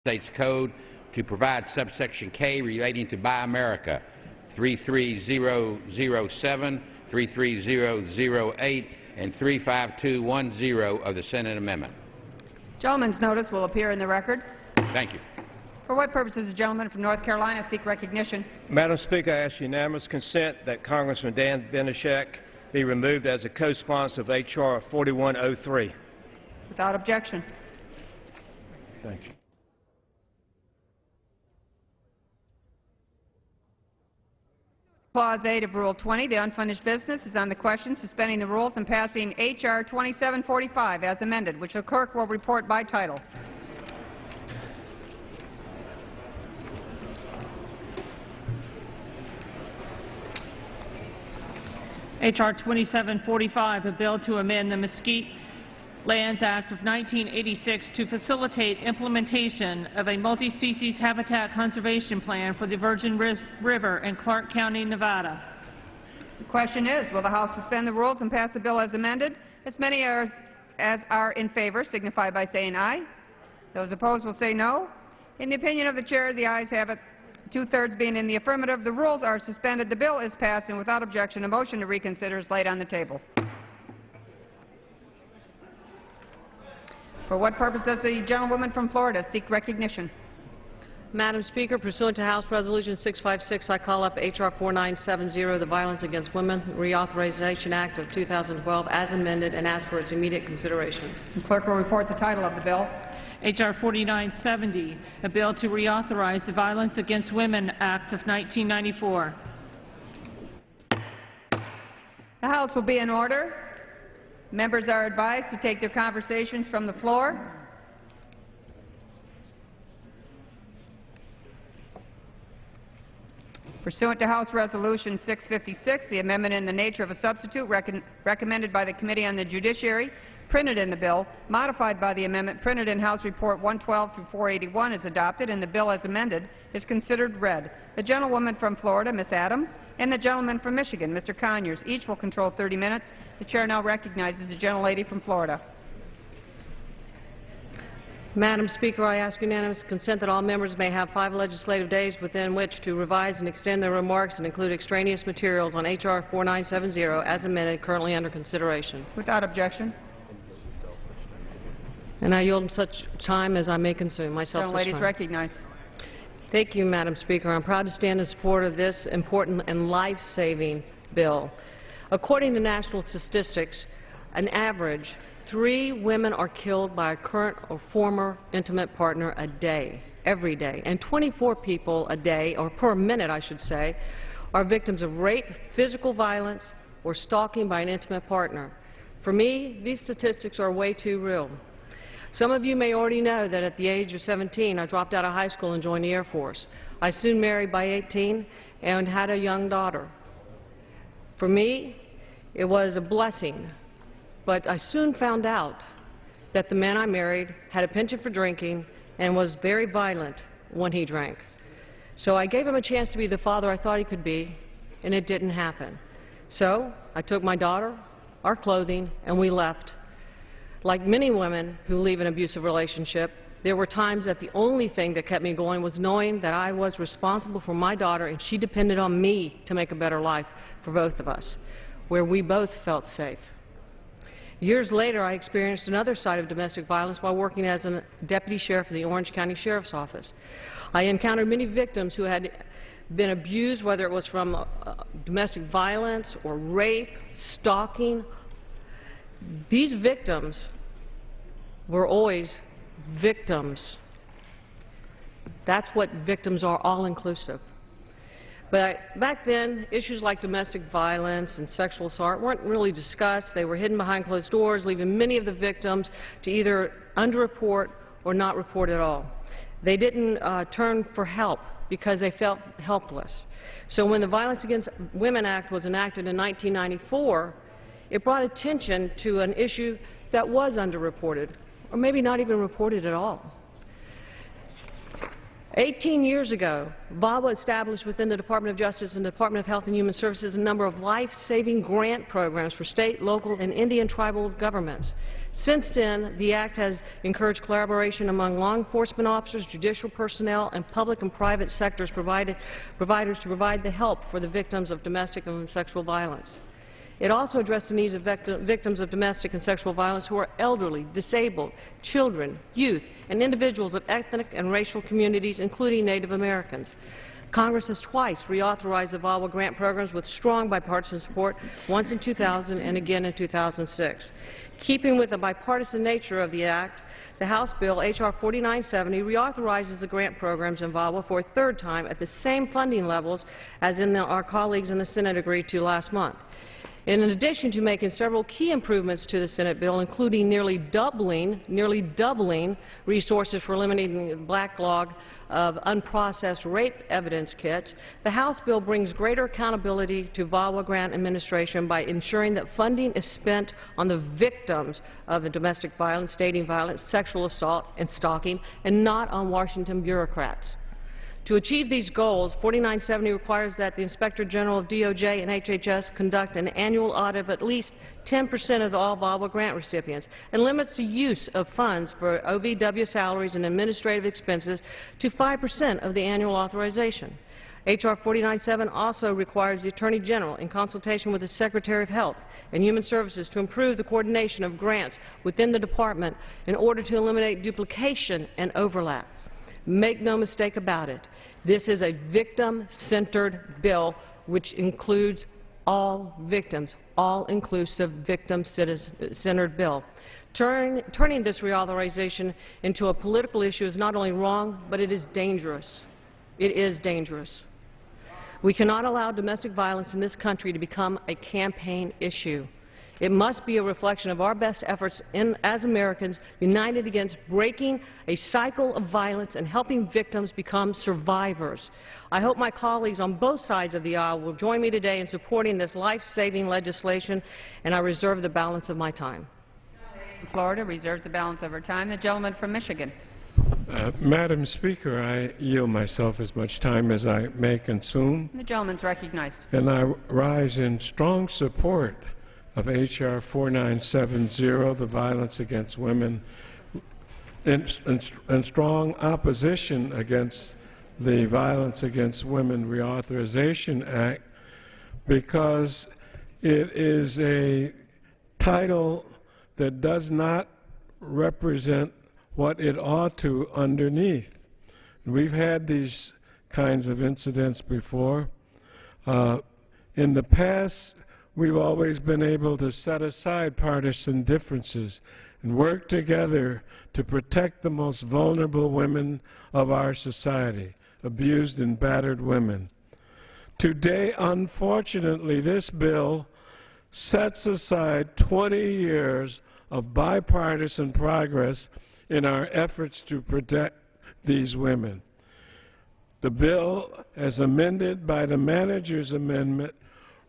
States Code to provide subsection K relating to Buy America, 33007, 33008, and 35210 of the Senate amendment. Gentleman's notice will appear in the record. Thank you. For what purpose does the gentleman from North Carolina seek recognition? Madam Speaker, I ask unanimous consent that Congressman Dan Benishek be removed as a co-sponsor of H.R. 4103. Without objection. Thank you. Clause 8 of Rule 20, the unfinished business is on the question suspending the rules and passing H.R. 2745 as amended, which the clerk will report by title. H.R. 2745, a bill to amend the Mesquite Lands Act of 1986 to facilitate implementation of a multi-species habitat conservation plan for the Virgin River in Clark County, Nevada. The question is, will the House suspend the rules and pass the bill as amended? As many as are in favor signify by saying aye. Those opposed will say no. In the opinion of the Chair, the ayes have it. Two-thirds being in the affirmative, the rules are suspended. The bill is passed, and without objection, a motion to reconsider is laid on the table. For what purpose does the gentlewoman from Florida seek recognition? Madam Speaker, pursuant to House Resolution 656, I call up H.R. 4970, the Violence Against Women Reauthorization Act of 2012, as amended, and ask for its immediate consideration. The clerk will report the title of the bill. H.R. 4970, a bill to reauthorize the Violence Against Women Act of 1994. The House will be in order. Members are advised to take their conversations from the floor. Pursuant to House Resolution 656, the amendment in the nature of a substitute recommended by the Committee on the Judiciary, printed in the bill, modified by the amendment printed in House Report 112 through 481 is adopted, and the bill as amended is considered read. The gentlewoman from Florida, Ms. Adams, and the gentleman from Michigan, Mr. Conyers, each will control 30 minutes. The Chair now recognizes the gentlelady from Florida. Madam Speaker, I ask unanimous consent that all members may have 5 legislative days within which to revise and extend their remarks and include extraneous materials on H.R. 4970 as amended, currently under consideration. Without objection. And I yield such time as I may consume myself. Gentlelady is recognized. Thank you, Madam Speaker. I'm proud to stand in support of this important and life-saving bill. According to national statistics, an average 3 women are killed by a current or former intimate partner a day, every day, and 24 people a day, or per minute I should say, are victims of rape, physical violence, or stalking by an intimate partner. For me, these statistics are way too real. Some of you may already know that at the age of 17, I dropped out of high school and joined the Air Force. I soon married by 18 and had a young daughter. For me, it was a blessing, but I soon found out that the man I married had a penchant for drinking and was very violent when he drank. So I gave him a chance to be the father I thought he could be, and it didn't happen. So I took my daughter, our clothing, and we left. Like many women who leave an abusive relationship, there were times that the only thing that kept me going was knowing that I was responsible for my daughter and she depended on me to make a better life for both of us, where we both felt safe. Years later, I experienced another side of domestic violence while working as a deputy sheriff in the Orange County Sheriff's Office. I encountered many victims who had been abused, whether it was from domestic violence or rape, stalking. These victims were always victims. That's what victims are, all-inclusive. But back then, issues like domestic violence and sexual assault weren't really discussed. They were hidden behind closed doors, leaving many of the victims to either underreport or not report at all. They didn't turn for help because they felt helpless. So when the Violence Against Women Act was enacted in 1994, it brought attention to an issue that was underreported, or maybe not even reported at all. 18 years ago, VAWA established within the Department of Justice and the Department of Health and Human Services a number of life-saving grant programs for state, local, and Indian tribal governments. Since then, the Act has encouraged collaboration among law enforcement officers, judicial personnel, and public and private sectors providers to provide the help for the victims of domestic and sexual violence. It also addressed the needs of victims of domestic and sexual violence who are elderly, disabled, children, youth, and individuals of ethnic and racial communities, including Native Americans. Congress has twice reauthorized the VAWA grant programs with strong bipartisan support, once in 2000 and again in 2006. Keeping with the bipartisan nature of the Act, the House bill, H.R. 4970, reauthorizes the grant programs in VAWA for a third time at the same funding levels as our colleagues in the Senate agreed to last month. In addition to making several key improvements to the Senate bill, including nearly doubling resources for eliminating the backlog of unprocessed rape evidence kits, the House bill brings greater accountability to VAWA grant administration by ensuring that funding is spent on the victims of domestic violence, dating violence, sexual assault, and stalking, and not on Washington bureaucrats. To achieve these goals, 4970 requires that the Inspector General of DOJ and HHS conduct an annual audit of at least 10% of all VAWA grant recipients and limits the use of funds for OVW salaries and administrative expenses to 5% of the annual authorization. H.R. 4970 also requires the Attorney General, in consultation with the Secretary of Health and Human Services, to improve the coordination of grants within the Department in order to eliminate duplication and overlap. Make no mistake about it, this is a victim-centered bill which includes all victims, all-inclusive victim-centered bill. Turning this reauthorization into a political issue is not only wrong, but it is dangerous. It is dangerous. We cannot allow domestic violence in this country to become a campaign issue. It must be a reflection of our best efforts as Americans united against breaking a cycle of violence and helping victims become survivors. I hope my colleagues on both sides of the aisle will join me today in supporting this life-saving legislation, and I reserve the balance of my time. Florida reserves the balance of her time. The gentleman from Michigan. Madam Speaker, I yield myself as much time as I may consume. The gentleman is recognized. And I rise in strong support of H.R. 4970, the Violence Against Women, and strong opposition against the Violence Against Women Reauthorization Act, because it is a title that does not represent what it ought to underneath. We've had these kinds of incidents before. In the past, we've always been able to set aside partisan differences and work together to protect the most vulnerable women of our society, abused and battered women. Today, unfortunately, this bill sets aside 20 years of bipartisan progress in our efforts to protect these women. The bill, as amended by the manager's amendment,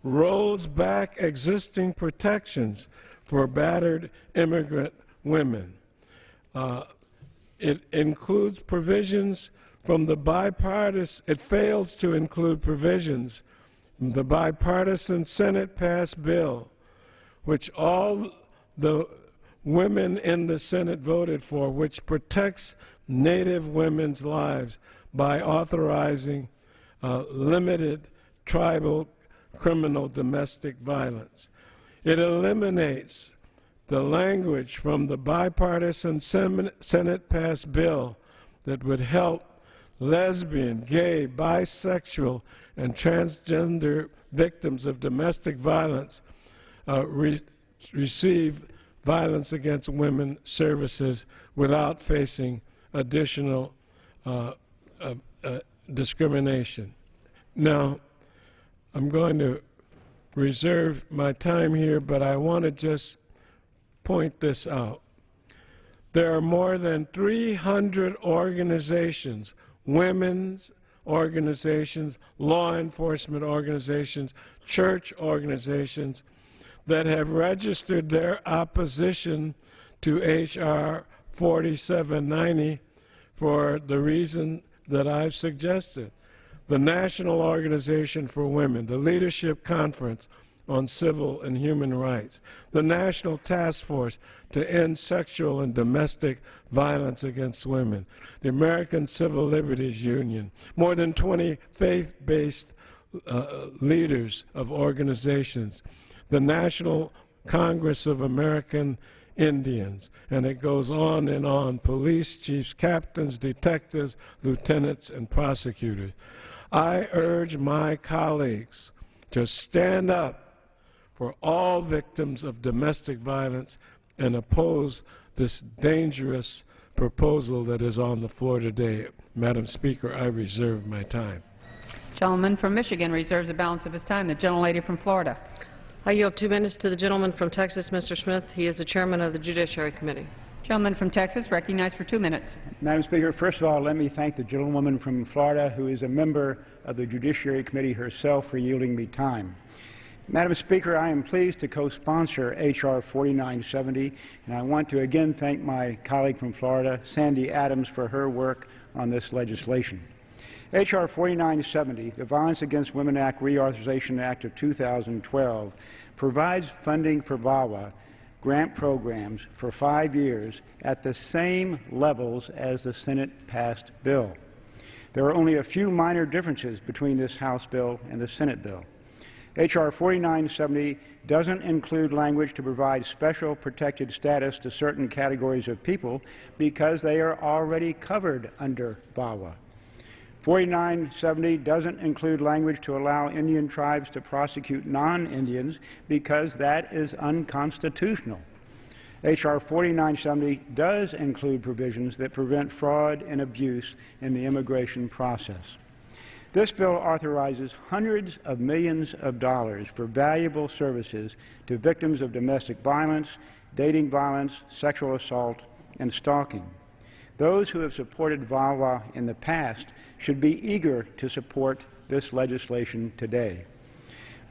rolls back existing protections for battered immigrant women. It includes provisions from the bipartisan, it fails to include provisions from the bipartisan Senate-passed bill, which all the women in the Senate voted for, which protects Native women's lives by authorizing limited tribal criminal domestic violence. It eliminates the language from the bipartisan Senate-passed bill that would help lesbian, gay, bisexual, and transgender victims of domestic violence receive violence against women services without facing additional discrimination. Now, I'm going to reserve my time here, but I want to just point this out. There are more than 300 organizations, women's organizations, law enforcement organizations, church organizations, that have registered their opposition to H.R. 4790 for the reason that I've suggested. The National Organization for Women, the Leadership Conference, on Civil and Human Rights, the National Task Force to End Sexual and Domestic Violence Against Women, the American Civil Liberties Union, more than 20 faith-based leaders of organizations, the National Congress of American Indians, and it goes on, police chiefs, captains, detectives, lieutenants, and prosecutors. I urge my colleagues to stand up for all victims of domestic violence and oppose this dangerous proposal that is on the floor today. Madam Speaker, I reserve my time. Gentleman from Michigan reserves the balance of his time. The gentlelady from Florida. I yield 2 minutes to the gentleman from Texas, Mr. Smith. He is the chairman of the Judiciary Committee. Gentleman from Texas, recognized for 2 minutes. Madam Speaker, first of all, let me thank the gentlewoman from Florida, who is a member of the Judiciary Committee herself, for yielding me time. Madam Speaker, I am pleased to co-sponsor H.R. 4970, and I want to again thank my colleague from Florida, Sandy Adams, for her work on this legislation. H.R. 4970, the Violence Against Women Act Reauthorization Act of 2012, provides funding for VAWA grant programs for 5 years at the same levels as the Senate-passed bill. There are only a few minor differences between this House bill and the Senate bill. H.R. 4970 doesn't include language to provide special protected status to certain categories of people because they are already covered under VAWA. 4970 doesn't include language to allow Indian tribes to prosecute non-Indians because that is unconstitutional. H.R. 4970 does include provisions that prevent fraud and abuse in the immigration process. This bill authorizes hundreds of millions of dollars for valuable services to victims of domestic violence, dating violence, sexual assault, and stalking. Those who have supported VAWA in the past should be eager to support this legislation today.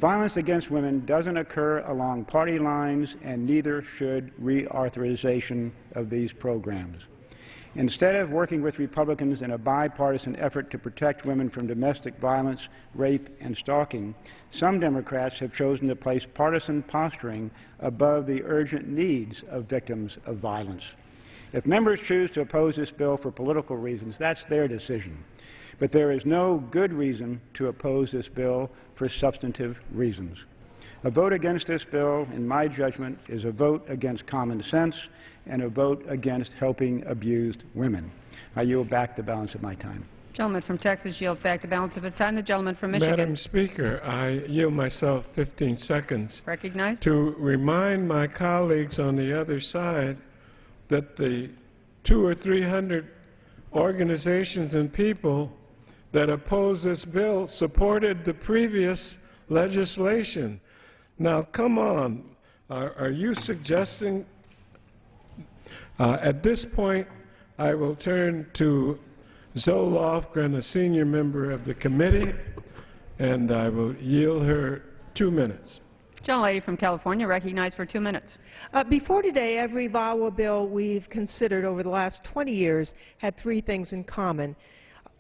Violence against women doesn't occur along party lines, and neither should reauthorization of these programs. Instead of working with Republicans in a bipartisan effort to protect women from domestic violence, rape, and stalking, some Democrats have chosen to place partisan posturing above the urgent needs of victims of violence. If members choose to oppose this bill for political reasons, that's their decision. But there is no good reason to oppose this bill for substantive reasons. A vote against this bill, in my judgment, is a vote against common sense and a vote against helping abused women. I yield back the balance of my time. Gentleman from Texas yields back the balance of his time. The gentleman from Michigan. Madam Speaker, I yield myself 15 seconds Recognized. to remind my colleagues on the other side that the 200 or 300 organizations and people that oppose this bill supported the previous legislation. Now, come on. Are you suggesting? At this point, I will turn to Zoe Lofgren, a senior member of the committee, and I will yield her 2 minutes. Gentlelady from California, recognized for 2 minutes. Before today, every VAWA bill we've considered over the last 20 years had 3 things in common.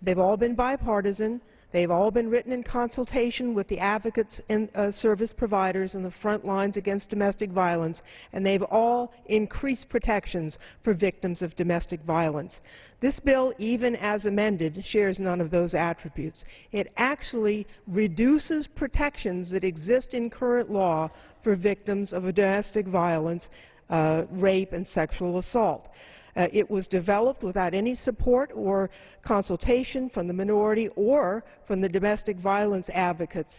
They've all been bipartisan. They've all been written in consultation with the advocates and service providers in the front lines against domestic violence, and they've all increased protections for victims of domestic violence. This bill, even as amended, shares none of those attributes. It actually reduces protections that exist in current law for victims of domestic violence, rape, and sexual assault. It was developed without any support or consultation from the minority or from the domestic violence advocates,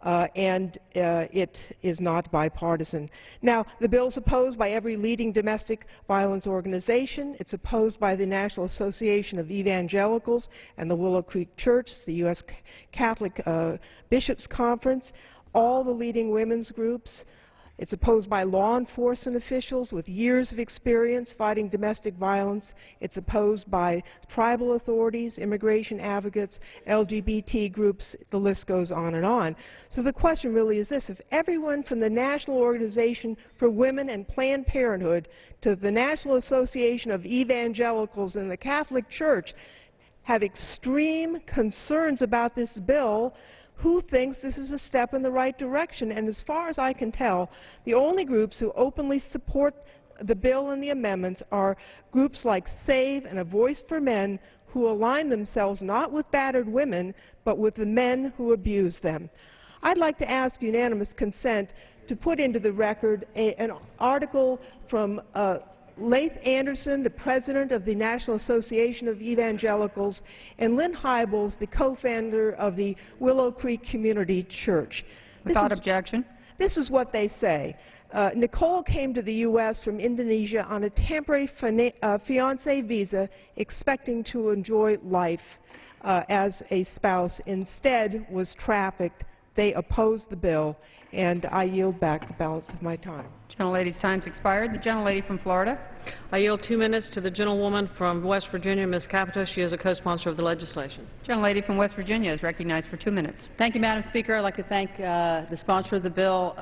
and it is not bipartisan. Now, the bill is opposed by every leading domestic violence organization. It's opposed by the National Association of Evangelicals and the Willow Creek Church, the U.S. Catholic Bishops' Conference, all the leading women's groups. It's opposed by law enforcement officials with years of experience fighting domestic violence. It's opposed by tribal authorities, immigration advocates, LGBT groups, the list goes on and on. So the question really is this: if everyone from the National Organization for Women and Planned Parenthood to the National Association of Evangelicals and the Catholic Church have extreme concerns about this bill, who thinks this is a step in the right direction. And as far as I can tell, the only groups who openly support the bill and the amendments are groups like SAVE and A Voice for Men, who align themselves not with battered women, but with the men who abuse them. I'd like to ask unanimous consent to put into the record an article from Laith Anderson, the president of the National Association of Evangelicals, and Lynn Hybels, the co-founder of the Willow Creek Community Church. Without objection. This is what they say. Nicole came to the U.S. from Indonesia on a temporary fiancé visa, expecting to enjoy life as a spouse. Instead, was trafficked. They opposed the bill, and I yield back the balance of my time. Gentlelady's time's expired. The gentlelady from Florida. I yield 2 minutes to the gentlewoman from West Virginia, Ms. Capito. She is a co-sponsor of the legislation. Gentlelady from West Virginia is recognized for 2 minutes. Thank you, Madam Speaker. I'd like to thank the sponsor of the bill,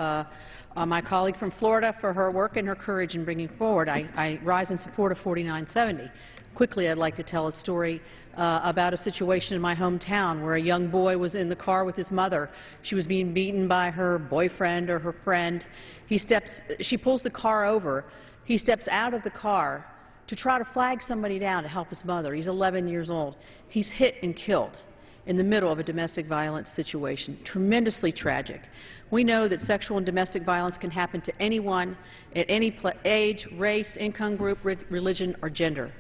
my colleague from Florida, for her work and her courage in bringing forward. I rise in support of 4970. Quickly, I'd like to tell a story about a situation in my hometown where a young boy was in the car with his mother. She was being beaten by her boyfriend or her friend. She pulls the car over. He steps out of the car to try to flag somebody down to help his mother. He's 11 years old. He's hit and killed in the middle of a domestic violence situation. Tremendously tragic. We know that sexual and domestic violence can happen to anyone at any age, race, income group, religion, or gender.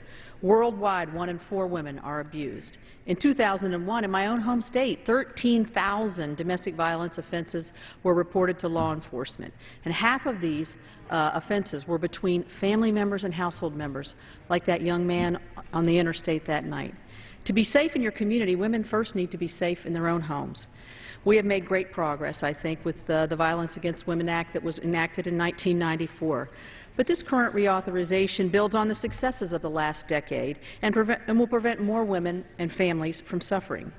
Worldwide, 1 in 4 women are abused. In 2001, in my own home state, 13,000 domestic violence offenses were reported to law enforcement, and half of these offenses were between family members and household members, like that young man on the interstate that night. To be safe in your community, women first need to be safe in their own homes. We have made great progress, I think, with the Violence Against Women Act that was enacted in 1994. But this current reauthorization builds on the successes of the last decade and will prevent more women and families from suffering.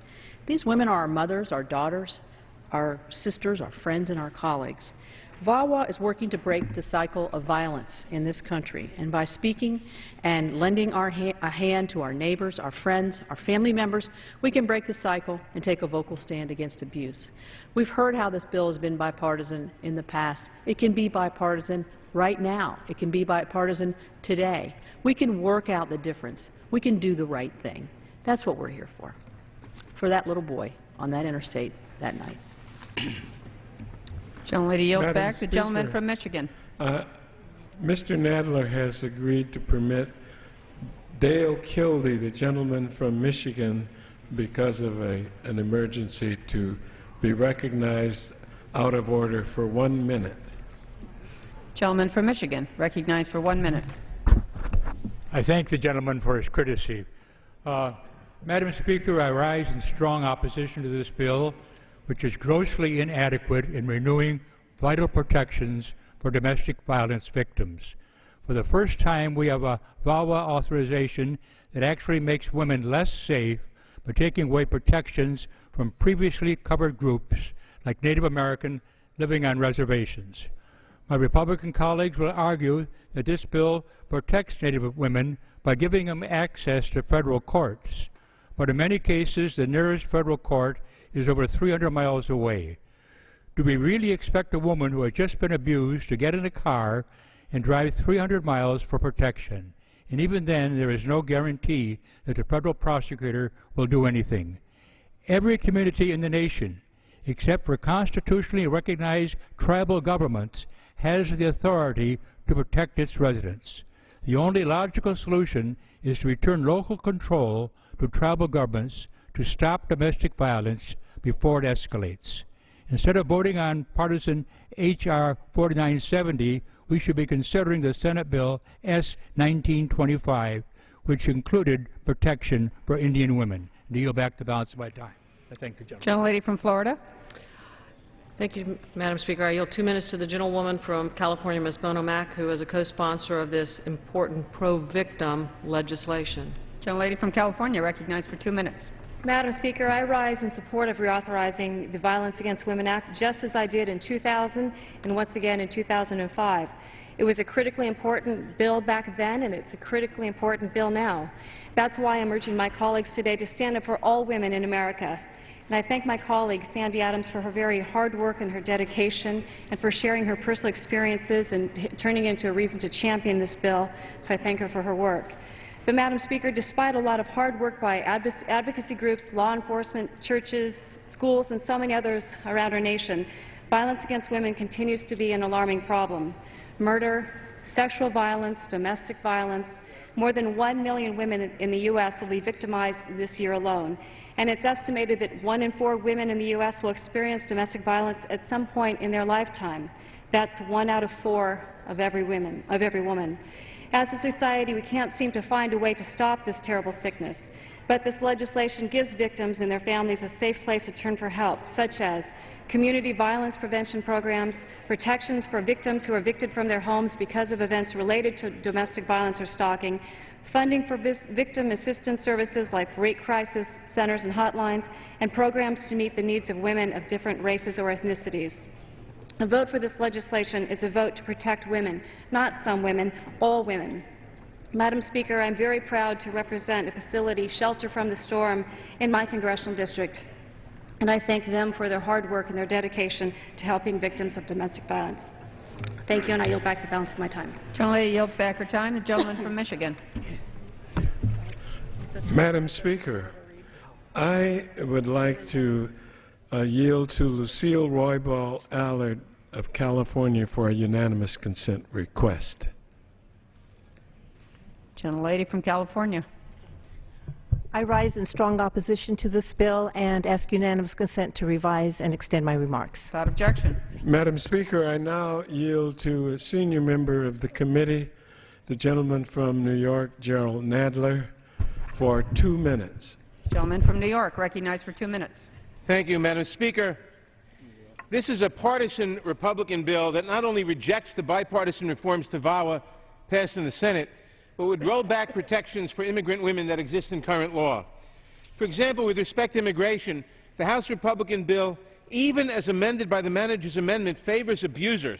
These women are our mothers, our daughters, our sisters, our friends, and our colleagues. VAWA is working to break the cycle of violence in this country, and by speaking and lending a hand to our neighbors, our friends, our family members, we can break the cycle and take a vocal stand against abuse. We've heard how this bill has been bipartisan in the past. It can be bipartisan right now. It can be bipartisan today. We can work out the difference. We can do the right thing. That's what we're here for that little boy on that interstate that night. Gentlelady yields Madam back. Speaker, The gentleman from Michigan. Mr. Nadler has agreed to permit Dale Kildee, the gentleman from Michigan, because of an emergency, to be recognized out of order for 1 minute. Gentleman from Michigan, recognized for 1 minute. I thank the gentleman for his courtesy. Madam Speaker, I rise in strong opposition to this bill, which is grossly inadequate in renewing vital protections for domestic violence victims. For the first time, we have a VAWA authorization that actually makes women less safe by taking away protections from previously covered groups like Native American living on reservations. My Republican colleagues will argue that this bill protects Native women by giving them access to federal courts, but in many cases the nearest federal court is over 300 miles away. Do we really expect a woman who has just been abused to get in a car and drive 300 miles for protection? And even then, there is no guarantee that the federal prosecutor will do anything. Every community in the nation, except for constitutionally recognized tribal governments, has the authority to protect its residents. The only logical solution is to return local control to tribal governments to stop domestic violence before it escalates. Instead of voting on partisan H.R. 4970, we should be considering the Senate Bill S. 1925, which included protection for Indian women. I yield back the balance of my time. I thank the gentleman. Gentlelady from Florida. Thank you, Madam Speaker. I yield 2 minutes to the gentlewoman from California, Ms. Bono-Mack, who is a co-sponsor of this important pro-victim legislation. Gentlelady from California, recognized for 2 minutes. Madam Speaker, I rise in support of reauthorizing the Violence Against Women Act, just as I did in 2000 and once again in 2005. It was a critically important bill back then, and it's a critically important bill now. That's why I'm urging my colleagues today to stand up for all women in America. And I thank my colleague, Sandy Adams, for her very hard work and her dedication, and for sharing her personal experiences and turning into a reason to champion this bill, so I thank her for her work. But, Madam Speaker, despite a lot of hard work by advocacy groups, law enforcement, churches, schools, and so many others around our nation, violence against women continues to be an alarming problem. Murder, sexual violence, domestic violence. More than 1 million women in the U.S. will be victimized this year alone. And it's estimated that 1 in 4 women in the U.S. will experience domestic violence at some point in their lifetime. That's 1 out of 4 of every woman. As a society, we can't seem to find a way to stop this terrible sickness. But this legislation gives victims and their families a safe place to turn for help, such as community violence prevention programs, protections for victims who are evicted from their homes because of events related to domestic violence or stalking, funding for victim assistance services like rape crisis centers and hotlines, and programs to meet the needs of women of different races or ethnicities. A vote for this legislation is a vote to protect women, not some women, all women. Madam Speaker, I'm very proud to represent a facility, Shelter from the Storm, in my congressional district, and I thank them for their hard work and their dedication to helping victims of domestic violence. Thank you, and I yield back the balance of my time. Gentlelady yields back her time. The gentleman from Michigan. Madam Speaker, I would like to yield to Lucille Roybal Allard of California for a unanimous consent request. Gentlelady from California. I rise in strong opposition to this bill and ask unanimous consent to revise and extend my remarks. Without objection. Madam Speaker, I now yield to a senior member of the committee, the gentleman from New York, Gerald Nadler, for 2 minutes. Gentleman from New York, recognized for 2 minutes. Thank you, Madam Speaker. This is a partisan Republican bill that not only rejects the bipartisan reforms to VAWA passed in the Senate, but would roll back protections for immigrant women that exist in current law. For example, with respect to immigration, the House Republican bill, even as amended by the manager's amendment, favors abusers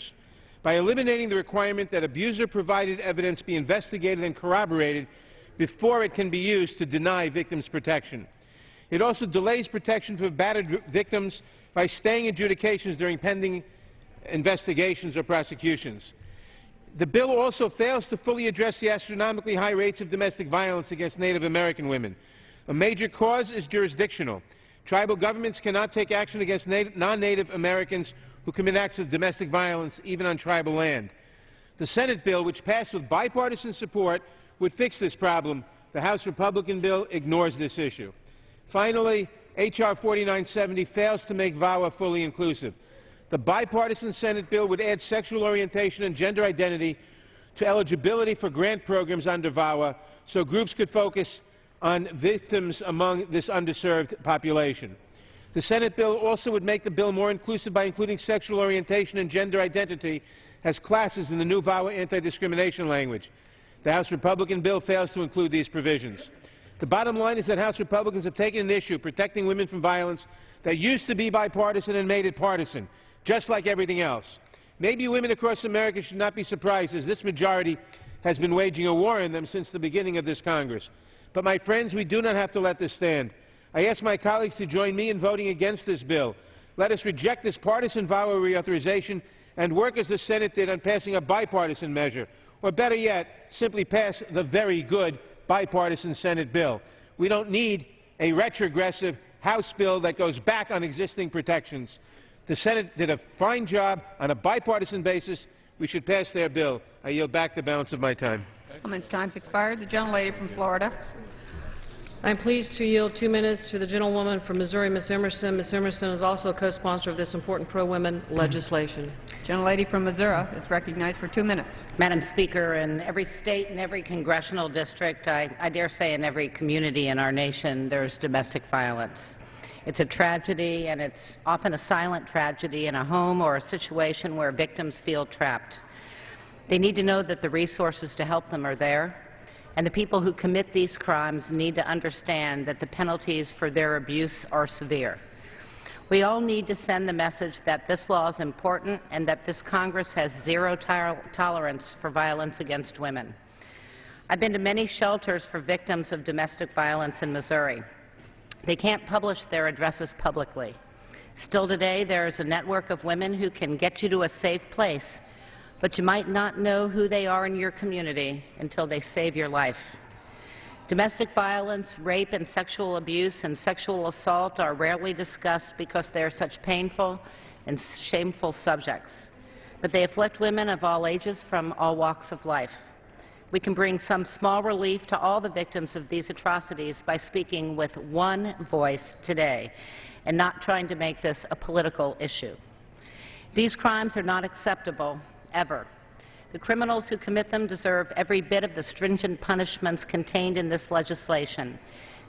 by eliminating the requirement that abuser-provided evidence be investigated and corroborated before it can be used to deny victims protection. It also delays protection for battered victims by staying adjudications during pending investigations or prosecutions. The bill also fails to fully address the astronomically high rates of domestic violence against Native American women. A major cause is jurisdictional. Tribal governments cannot take action against non-Native Americans who commit acts of domestic violence, even on tribal land. The Senate bill, which passed with bipartisan support, would fix this problem. The House Republican bill ignores this issue. Finally, H.R. 4970 fails to make VAWA fully inclusive. The bipartisan Senate bill would add sexual orientation and gender identity to eligibility for grant programs under VAWA so groups could focus on victims among this underserved population. The Senate bill also would make the bill more inclusive by including sexual orientation and gender identity as classes in the new VAWA anti-discrimination language. The House Republican bill fails to include these provisions. The bottom line is that House Republicans have taken an issue protecting women from violence that used to be bipartisan and made it partisan, just like everything else. Maybe women across America should not be surprised, as this majority has been waging a war on them since the beginning of this Congress. But, my friends, we do not have to let this stand. I ask my colleagues to join me in voting against this bill. Let us reject this partisan VAWA reauthorization and work as the Senate did on passing a bipartisan measure, or better yet, simply pass the very good bipartisan Senate bill. We don't need a retrogressive House bill that goes back on existing protections. The Senate did a fine job on a bipartisan basis. We should pass their bill. I yield back the balance of my time. The gentleman's time's expired. The gentlelady from Florida. I'm pleased to yield 2 minutes to the gentlewoman from Missouri, Ms. Emerson. Ms. Emerson is also a co-sponsor of this important pro-women legislation. Gentlelady from Missouri is recognized for 2 minutes. Madam Speaker, in every state and every congressional district, I dare say in every community in our nation, there's domestic violence. It's a tragedy, and it's often a silent tragedy in a home or a situation where victims feel trapped. They need to know that the resources to help them are there, and the people who commit these crimes need to understand that the penalties for their abuse are severe. We all need to send the message that this law is important and that this Congress has zero tolerance for violence against women. I've been to many shelters for victims of domestic violence in Missouri. They can't publish their addresses publicly. Still today, there is a network of women who can get you to a safe place, but you might not know who they are in your community until they save your life. Domestic violence, rape, and sexual abuse and sexual assault are rarely discussed because they are such painful and shameful subjects, but they afflict women of all ages from all walks of life. We can bring some small relief to all the victims of these atrocities by speaking with one voice today and not trying to make this a political issue. These crimes are not acceptable, ever. The criminals who commit them deserve every bit of the stringent punishments contained in this legislation,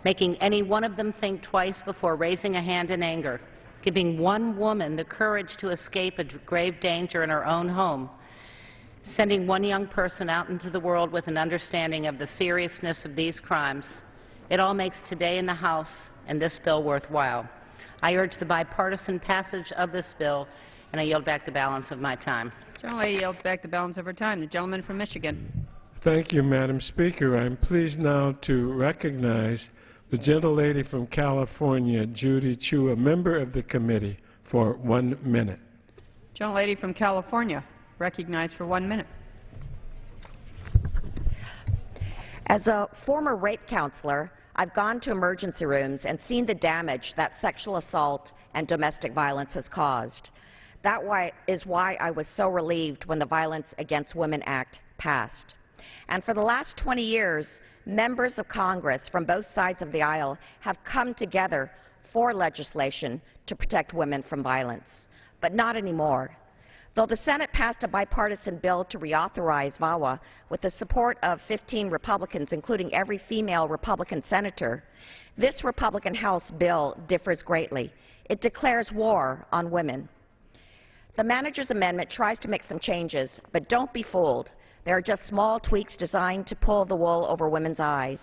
making any one of them think twice before raising a hand in anger, giving one woman the courage to escape a grave danger in her own home, sending one young person out into the world with an understanding of the seriousness of these crimes. It all makes today in the House and this bill worthwhile. I urge the bipartisan passage of this bill, and I yield back the balance of my time. The gentlelady yields back the balance of her time. The gentleman from Michigan. Thank you, Madam Speaker. I'm pleased now to recognize the gentlelady from California, Judy Chu, a member of the committee, for 1 minute. Gentlelady from California, recognized for 1 minute. As a former rape counselor, I've gone to emergency rooms and seen the damage that sexual assault and domestic violence has caused. That is why I was so relieved when the Violence Against Women Act passed. And for the last 20 years, members of Congress from both sides of the aisle have come together for legislation to protect women from violence. But not anymore. Though the Senate passed a bipartisan bill to reauthorize VAWA with the support of 15 Republicans, including every female Republican senator, this Republican House bill differs greatly. It declares war on women. The manager's amendment tries to make some changes, but don't be fooled. They are just small tweaks designed to pull the wool over women's eyes.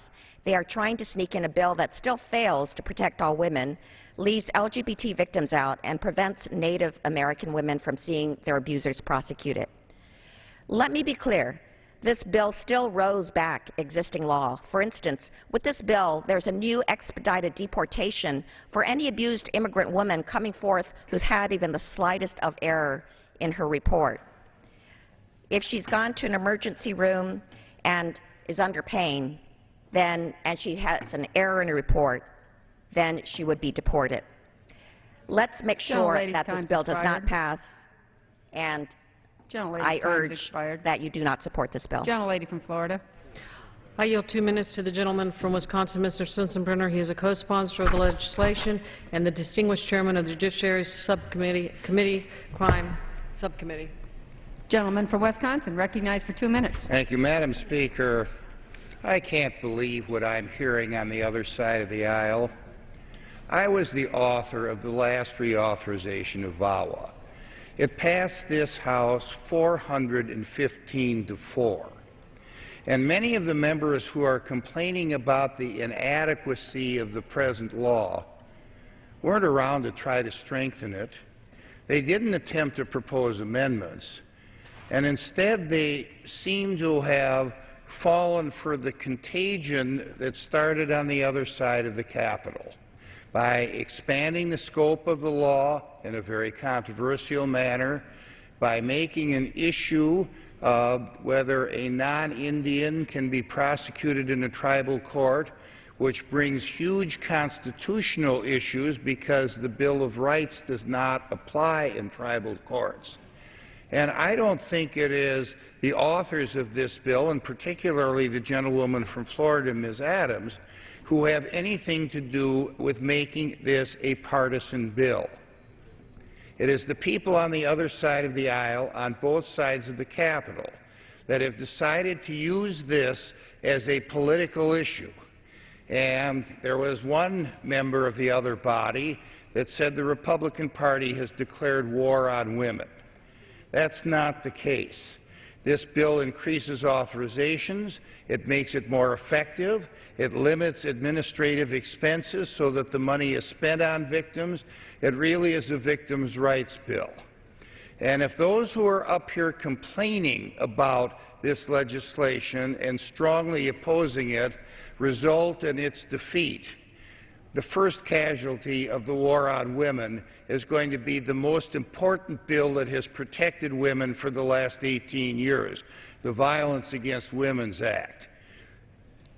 They are trying to sneak in a bill that still fails to protect all women, leaves LGBT victims out, and prevents Native American women from seeing their abusers prosecuted. Let me be clear. This bill still rolls back existing law. For instance, with this bill, there's a new expedited deportation for any abused immigrant woman coming forth who's had even the slightest of error in her report. If she's gone to an emergency room and is under pain, and she has an error in her report, then she would be deported. Let's make sure that this bill does not pass, and I urge that you do not support this bill. Gentlelady from Florida. I yield 2 minutes to the gentleman from Wisconsin, Mr. Sensenbrenner. He is a co-sponsor of the legislation and the distinguished chairman of the Judiciary Crime Subcommittee. Gentleman from Wisconsin, recognized for 2 minutes. Thank you, Madam Speaker. I can't believe what I'm hearing on the other side of the aisle. I was the author of the last reauthorization of VAWA. It passed this House 415 to 4. And many of the members who are complaining about the inadequacy of the present law weren't around to try to strengthen it. They didn't attempt to propose amendments. And instead, they seem to have fallen for the contagion that started on the other side of the Capitol by expanding the scope of the law in a very controversial manner, by making an issue of whether a non-Indian can be prosecuted in a tribal court, which brings huge constitutional issues because the Bill of Rights does not apply in tribal courts. And I don't think it is the authors of this bill, and particularly the gentlewoman from Florida, Ms. Adams, who have anything to do with making this a partisan bill. It is the people on the other side of the aisle, on both sides of the Capitol, that have decided to use this as a political issue. And there was one member of the other body that said the Republican Party has declared war on women. That's not the case. This bill increases authorizations, it makes it more effective, it limits administrative expenses so that the money is spent on victims. It really is a victims' rights bill. And if those who are up here complaining about this legislation and strongly opposing it result in its defeat, the first casualty of the war on women is going to be the most important bill that has protected women for the last 18 years, the Violence Against Women's Act.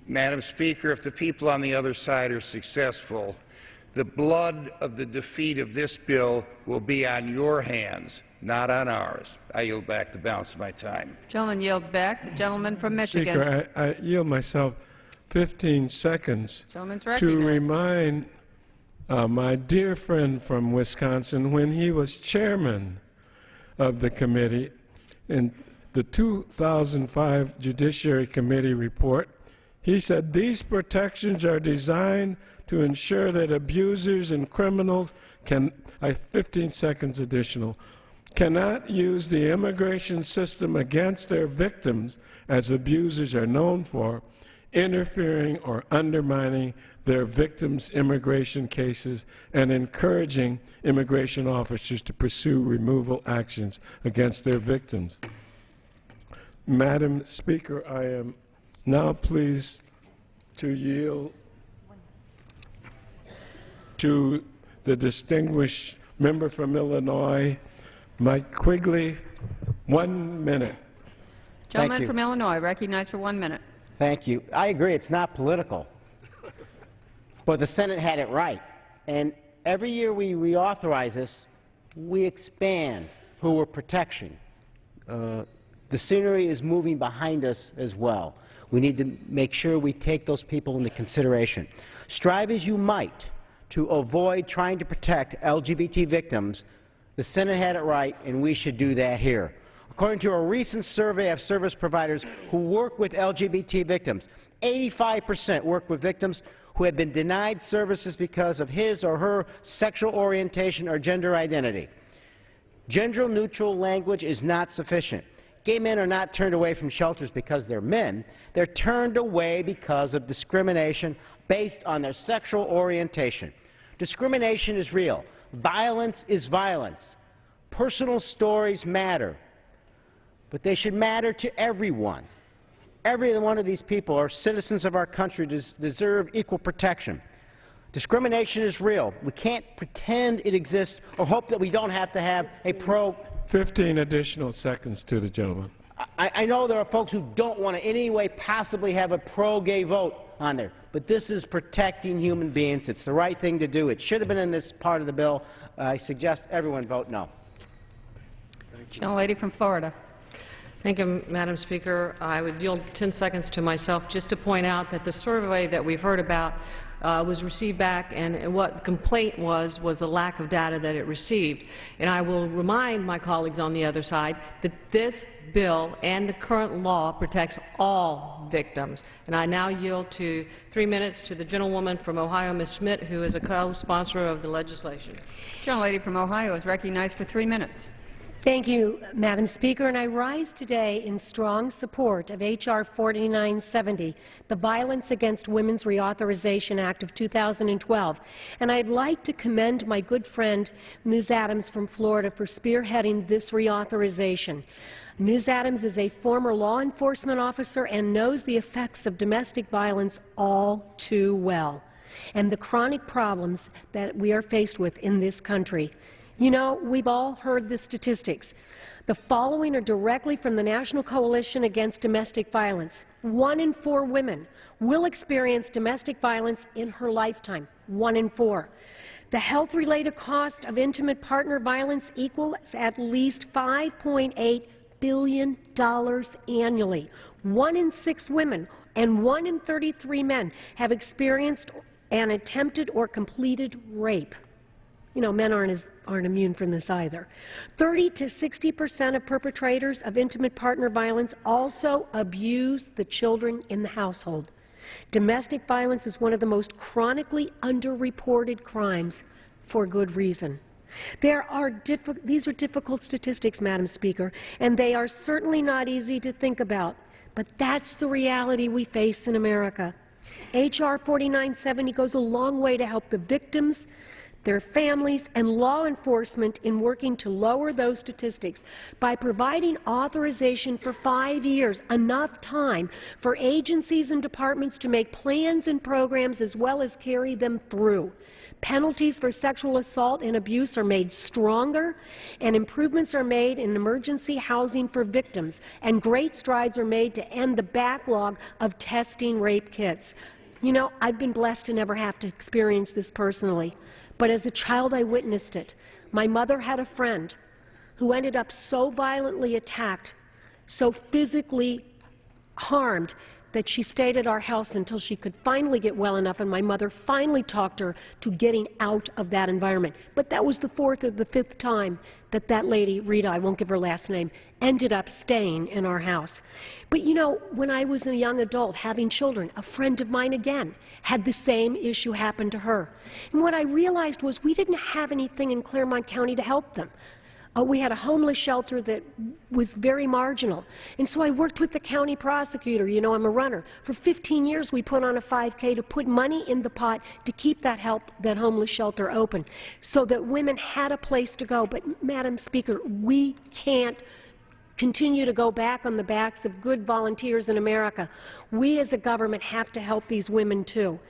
Madam Speaker, if the people on the other side are successful, the blood of the defeat of this bill will be on your hands, not on ours. I yield back the balance of my time. Gentleman yields back. The gentleman from Michigan. Speaker, I yield myself 15 seconds to remind my dear friend from Wisconsin, when he was chairman of the committee, in the 2005 Judiciary Committee report, he said these protections are designed to ensure that abusers and criminals can, 15 seconds additional, cannot use the immigration system against their victims, as abusers are known for, interfering or undermining their victims' immigration cases and encouraging immigration officers to pursue removal actions against their victims. Madam Speaker, I am now pleased to yield to the distinguished member from Illinois, Mike Quigley. 1 minute. Gentleman from Illinois, recognized for 1 minute. Thank you. I agree it's not political, but the Senate had it right. And every year we reauthorize this, we expand who we're protecting. The scenery is moving behind us as well. We need to make sure we take those people into consideration. Strive as you might to avoid trying to protect LGBT victims, the Senate had it right, and we should do that here. According to a recent survey of service providers who work with LGBT victims, 85% work with victims who have been denied services because of his or her sexual orientation or gender identity. Gender-neutral language is not sufficient. Gay men are not turned away from shelters because they're men. They're turned away because of discrimination based on their sexual orientation. Discrimination is real. Violence is violence. Personal stories matter, but they should matter to everyone. Every one of these people are citizens of our country, deserve equal protection. Discrimination is real. We can't pretend it exists or hope that we don't have to have a 15 additional seconds to the gentleman. I know there are folks who don't want to in any way possibly have a pro-gay vote on there, but this is protecting human beings. It's the right thing to do. It should have been in this part of the bill. I suggest everyone vote no. Gentlelady from Florida. Thank you, Madam Speaker. I would yield 10 seconds to myself just to point out that the survey that we've heard about was received back, and what the complaint was the lack of data that it received. And I will remind my colleagues on the other side that this bill and the current law protects all victims. And I now yield to 3 minutes to the gentlewoman from Ohio, Ms. Schmidt, who is a co-sponsor of the legislation. Gentlelady from Ohio is recognized for 3 minutes. Thank you, Madam Speaker, and I rise today in strong support of H.R. 4970, the Violence Against Women's Reauthorization Act of 2012. And I'd like to commend my good friend, Ms. Adams from Florida, for spearheading this reauthorization. Ms. Adams is a former law enforcement officer and knows the effects of domestic violence all too well, and the chronic problems that we are faced with in this country. You know, we've all heard the statistics. The following are directly from the National Coalition Against Domestic Violence. 1 in 4 women will experience domestic violence in her lifetime. 1 in 4. The health-related cost of intimate partner violence equals at least $5.8 billion annually. 1 in 6 women and 1 in 33 men have experienced an attempted or completed rape. You know, men aren't immune from this either. 30 to 60% of perpetrators of intimate partner violence also abuse the children in the household. Domestic violence is one of the most chronically underreported crimes for good reason. These are difficult statistics, Madam Speaker, and they are certainly not easy to think about, but that's the reality we face in America. H.R. 4970 goes a long way to help the victims, their families, and law enforcement in working to lower those statistics by providing authorization for 5 years, enough time for agencies and departments to make plans and programs as well as carry them through. Penalties for sexual assault and abuse are made stronger, and improvements are made in emergency housing for victims, and great strides are made to end the backlog of testing rape kits. You know, I've been blessed to never have to experience this personally, but as a child I witnessed it. My mother had a friend who ended up so violently attacked, so physically harmed, that she stayed at our house until she could finally get well enough, and my mother finally talked her to getting out of that environment. But that was the fourth or the fifth time that that lady, Rita, I won't give her last name, ended up staying in our house. But you know, when I was a young adult having children, a friend of mine again had the same issue happen to her. And what I realized was we didn't have anything in Claremont County to help them. We had a homeless shelter that was very marginal. And so I worked with the county prosecutor. You know, I'm a runner. For 15 years we put on a 5K to put money in the pot to keep that homeless shelter open so that women had a place to go. But, Madam Speaker, we can't continue to go back on the backs of good volunteers in America. We as a government have to help these women too.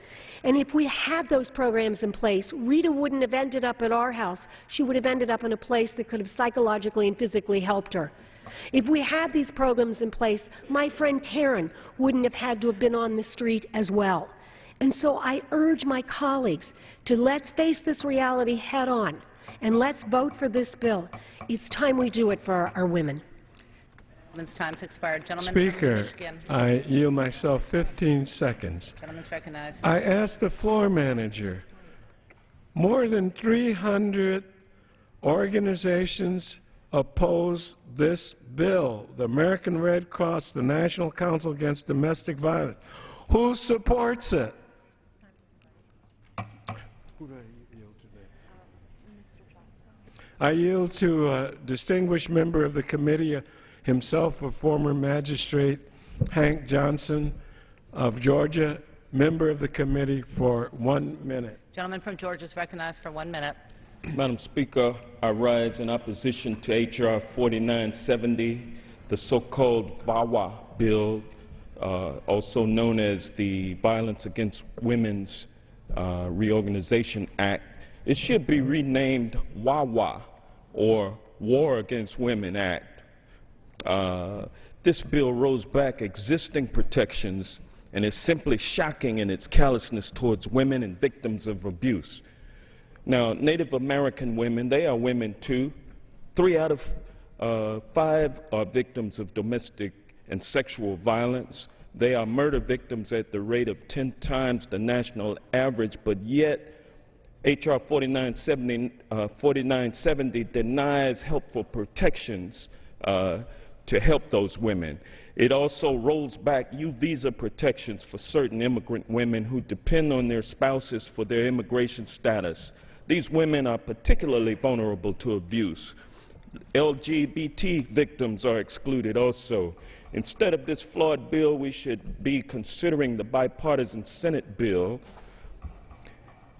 And if we had those programs in place, Rita wouldn't have ended up at our house. She would have ended up in a place that could have psychologically and physically helped her. If we had these programs in place, my friend Karen wouldn't have had to have been on the street as well. And so I urge my colleagues to let's face this reality head on, and let's vote for this bill. It's time we do it for our women. Time's expired. Gentleman Speaker, from Michigan. I yield myself 15 seconds. Gentleman's recognized. I asked the floor manager, more than 300 organizations oppose this bill. The American Red Cross, the National Council Against Domestic Violence. Who supports it? I yield to a distinguished member of the committee, himself a former magistrate, Hank Johnson of Georgia, member of the committee, for 1 minute. Gentleman from Georgia is recognized for 1 minute. Madam Speaker, I rise in opposition to H.R. 4970, the so-called VAWA bill, also known as the Violence Against Women's Reorganization Act. It should be renamed WAWA, or War Against Women Act. This bill rolls back existing protections and is simply shocking in its callousness towards women and victims of abuse. Now, Native American women, they are women too. 3 out of 5 are victims of domestic and sexual violence. They are murder victims at the rate of 10 times the national average, but yet H.R. 4970 denies helpful protections to help those women. It also rolls back U-visa protections for certain immigrant women who depend on their spouses for their immigration status. These women are particularly vulnerable to abuse. LGBT victims are excluded also. Instead of this flawed bill, we should be considering the bipartisan Senate bill.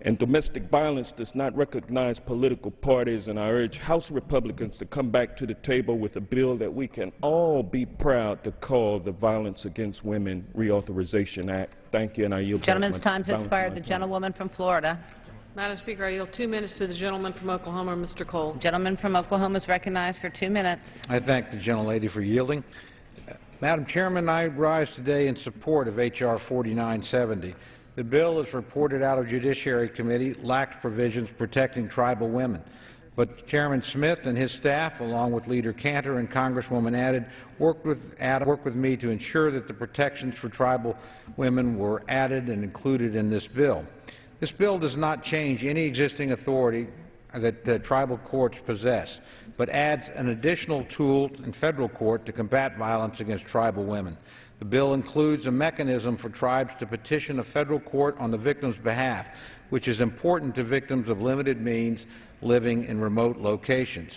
And domestic violence does not recognize political parties, and I urge House Republicans to come back to the table with a bill that we can all be proud to call the Violence Against Women Reauthorization Act. Thank you, and I yield back. Gentleman's time's expired. The gentlewoman from Florida. Madam Speaker, I yield 2 minutes to the gentleman from Oklahoma, Mr. Cole. Gentleman from Oklahoma is recognized for 2 minutes. I thank the gentlelady for yielding. Madam Chairman, I rise today in support of H.R. 4970. The bill, as reported out of Judiciary Committee, lacks provisions protecting tribal women. But Chairman Smith and his staff, along with Leader Cantor and Congresswoman Adam, worked with me to ensure that the protections for tribal women were added and included in this bill. This bill does not change any existing authority that the tribal courts possess, but adds an additional tool in federal court to combat violence against tribal women. The bill includes a mechanism for tribes to petition a federal court on the victim's behalf, which is important to victims of limited means living in remote locations.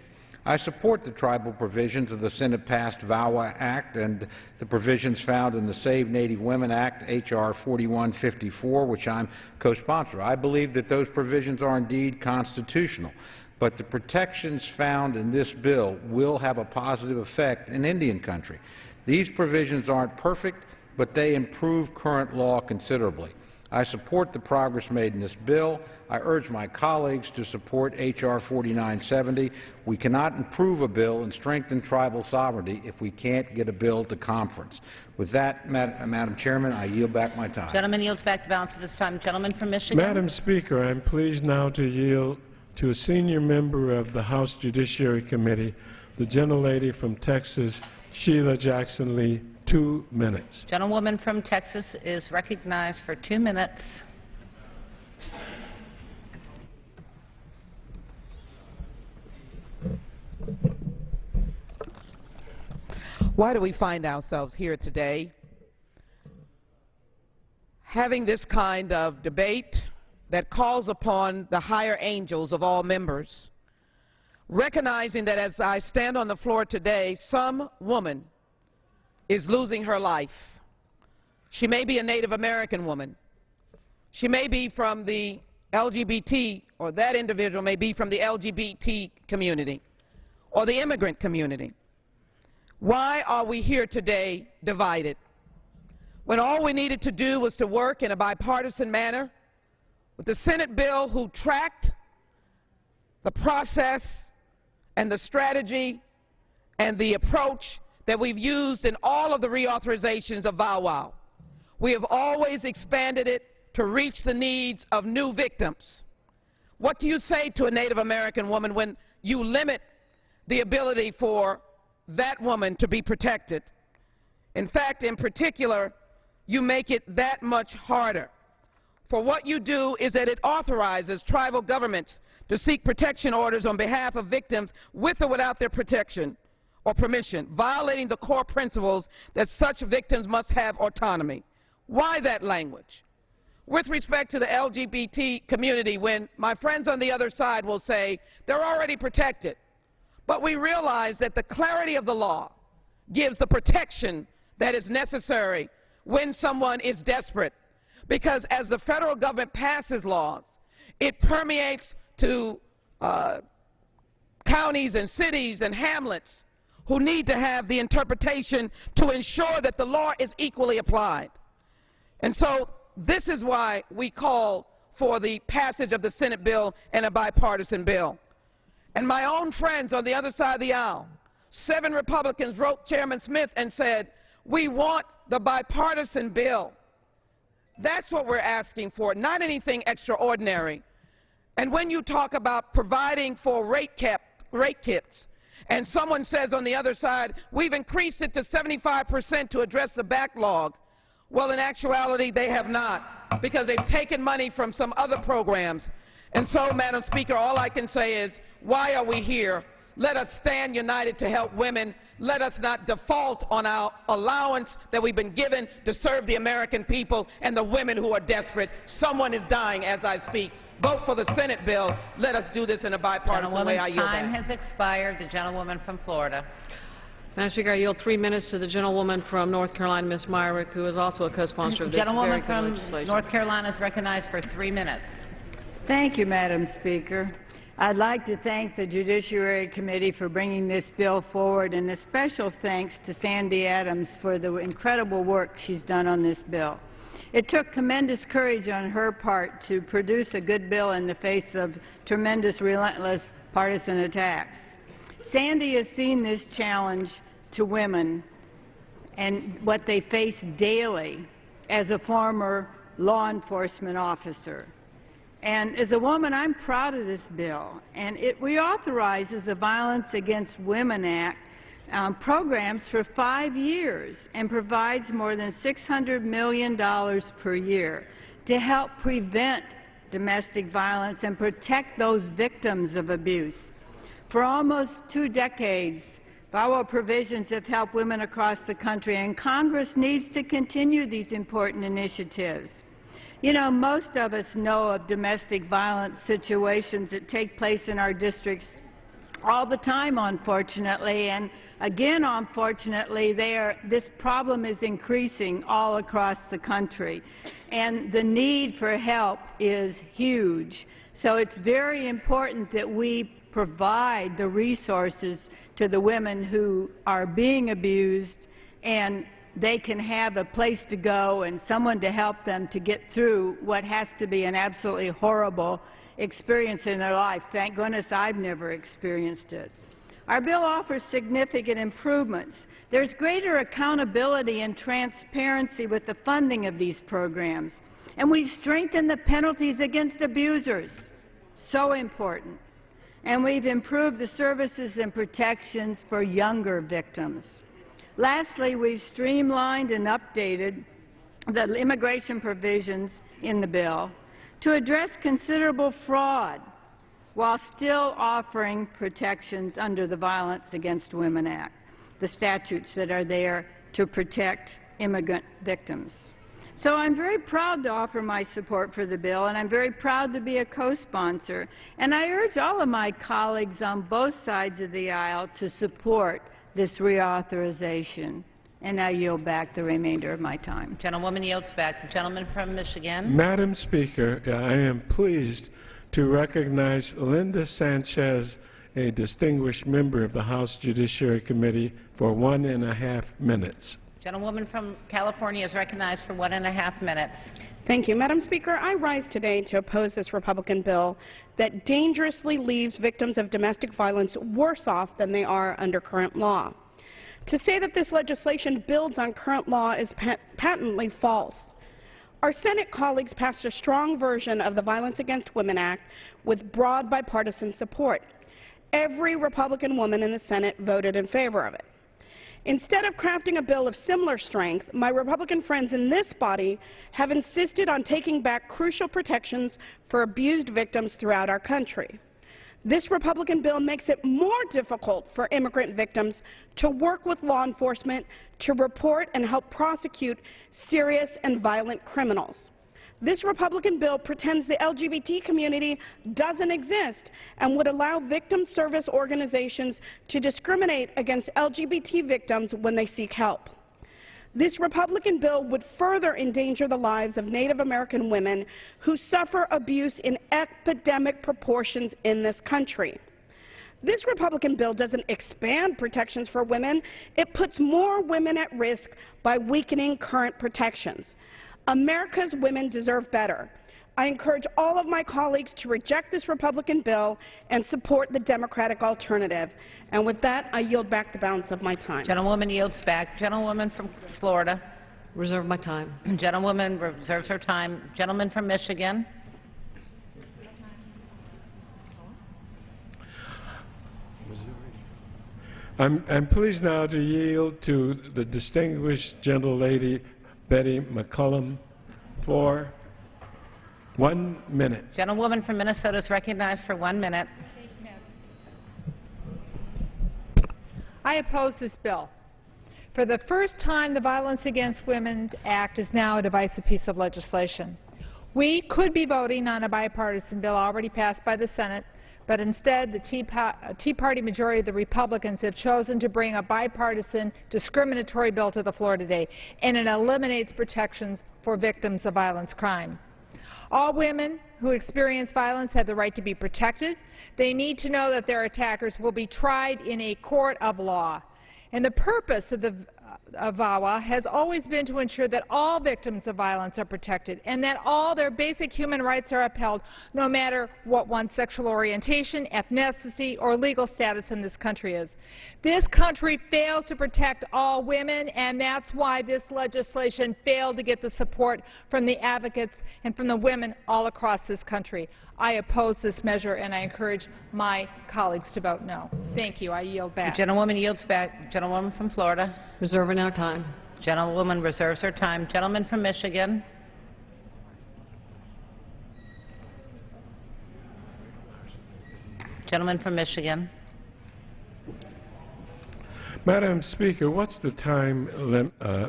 I support the tribal provisions of the Senate-passed VAWA Act and the provisions found in the Save Native Women Act, H.R. 4154, which I'm co-sponsor. I believe that those provisions are indeed constitutional, but the protections found in this bill will have a positive effect in Indian country. These provisions aren't perfect, but they improve current law considerably. I support the progress made in this bill. I urge my colleagues to support H.R. 4970. We cannot improve a bill and strengthen tribal sovereignty if we can't get a bill to conference. With that, Madam Chairman, I yield back my time. Gentleman yields back the balance of his time. The gentleman from Michigan. Madam Speaker, I'm pleased now to yield to a senior member of the House Judiciary Committee, the gentlelady from Texas, Sheila Jackson Lee. 2 minutes. Gentlewoman from Texas is recognized for 2 minutes. Why do we find ourselves here today having this kind of debate that calls upon the higher angels of all members, recognizing that as I stand on the floor today, some woman is losing her life. She may be a Native American woman. She may be from the LGBT, or that individual may be from the LGBT community or the immigrant community. Why are we here today divided when all we needed to do was to work in a bipartisan manner with the Senate bill who tracked the process and the strategy and the approach that we've used in all of the reauthorizations of VAWA. We have always expanded it to reach the needs of new victims. What do you say to a Native American woman when you limit the ability for that woman to be protected? In fact, in particular, you make it that much harder. For what you do is that it authorizes tribal governments to seek protection orders on behalf of victims with or without their protection or permission, violating the core principles that such victims must have autonomy. Why that language? With respect to the LGBT community, when my friends on the other side will say they're already protected, but we realize that the clarity of the law gives the protection that is necessary when someone is desperate, because as the federal government passes laws, it permeates to counties and cities and hamlets who need to have the interpretation to ensure that the law is equally applied. And so this is why we call for the passage of the Senate bill and a bipartisan bill. And my own friends on the other side of the aisle, 7 Republicans wrote Chairman Smith and said, we want the bipartisan bill. That's what we're asking for, not anything extraordinary. And when you talk about providing for rate kits, and someone says on the other side, we've increased it to 75% to address the backlog. Well, in actuality, they have not, because they've taken money from some other programs. And so, Madam Speaker, all I can say is, why are we here? Let us stand united to help women. Let us not default on our allowance that we've been given to serve the American people and the women who are desperate. Someone is dying as I speak. Vote for the Senate bill. Let us do this in a bipartisan way. I yield back. Time has expired. The gentlewoman from Florida. Madam Speaker, I yield 3 minutes to the gentlewoman from North Carolina, Ms. Myrick, who is also a co-sponsor of this very good legislation. Gentlewoman from North Carolina is recognized for 3 minutes. Thank you, Madam Speaker. I'd like to thank the Judiciary Committee for bringing this bill forward, and a special thanks to Sandy Adams for the incredible work she's done on this bill. It took tremendous courage on her part to produce a good bill in the face of tremendous, relentless partisan attacks. Sandy has seen this challenge to women and what they face daily as a former law enforcement officer. And as a woman, I'm proud of this bill. And it reauthorizes the Violence Against Women Act programs for 5 years and provides more than $600 million per year to help prevent domestic violence and protect those victims of abuse. For almost 2 decades, VAWA provisions have helped women across the country, and Congress needs to continue these important initiatives. You know, most of us know of domestic violence situations that take place in our districts all the time, unfortunately, and again, unfortunately, this problem is increasing all across the country, and the need for help is huge. So it's very important that we provide the resources to the women who are being abused, and they can have a place to go and someone to help them to get through what has to be an absolutely horrible experience in their life. Thank goodness I've never experienced it. Our bill offers significant improvements. There's greater accountability and transparency with the funding of these programs, and we've strengthened the penalties against abusers. So important. And we've improved the services and protections for younger victims. Lastly, we've streamlined and updated the immigration provisions in the bill to address considerable fraud while still offering protections under the Violence Against Women Act, the statutes that are there to protect immigrant victims. So I'm very proud to offer my support for the bill, and I'm very proud to be a co-sponsor. And I urge all of my colleagues on both sides of the aisle to support this reauthorization. And I yield back the remainder of my time. Gentlewoman yields back. The gentleman from Michigan. Madam Speaker, I am pleased to recognize Linda Sanchez, a distinguished member of the House Judiciary Committee, for 1.5 minutes. Gentlewoman from California is recognized for 1.5 minutes. Thank you. Madam Speaker, I rise today to oppose this Republican bill that dangerously leaves victims of domestic violence worse off than they are under current law. To say that this legislation builds on current law is patently false. Our Senate colleagues passed a strong version of the Violence Against Women Act with broad bipartisan support. Every Republican woman in the Senate voted in favor of it. Instead of crafting a bill of similar strength, my Republican friends in this body have insisted on taking back crucial protections for abused victims throughout our country. This Republican bill makes it more difficult for immigrant victims to work with law enforcement to report and help prosecute serious and violent criminals. This Republican bill pretends the LGBT community doesn't exist and would allow victim service organizations to discriminate against LGBT victims when they seek help. This Republican bill would further endanger the lives of Native American women who suffer abuse in epidemic proportions in this country. This Republican bill doesn't expand protections for women. It puts more women at risk by weakening current protections. America's women deserve better. I encourage all of my colleagues to reject this Republican bill and support the Democratic alternative. And with that, I yield back the balance of my time. Gentlewoman yields back. Gentlewoman from Florida. Reserve my time. Gentlewoman reserves her time. Gentleman from Michigan. I'm pleased now to yield to the distinguished gentlelady Betty McCollum for 1 minute. Gentlewoman from Minnesota is recognized for 1 minute. I oppose this bill. For the first time, the Violence Against Women Act is now a divisive piece of legislation. We could be voting on a bipartisan bill already passed by the Senate, but instead the Tea Party majority of the Republicans have chosen to bring a bipartisan discriminatory bill to the floor today, and it eliminates protections for victims of violence crime. All women who experience violence have the right to be protected. They need to know that their attackers will be tried in a court of law. And the purpose of VAWA has always been to ensure that all victims of violence are protected and that all their basic human rights are upheld, no matter what one's sexual orientation, ethnicity, or legal status in this country is. This country fails to protect all women, and that's why this legislation failed to get the support from the advocates and from the women all across this country. I oppose this measure, and I encourage my colleagues to vote no. Thank you. I yield back. The gentlewoman yields back. Gentlewoman from Florida. Reserving our time. Gentlewoman reserves her time. Gentleman from Michigan. Gentleman from Michigan. Madam Speaker, what's the time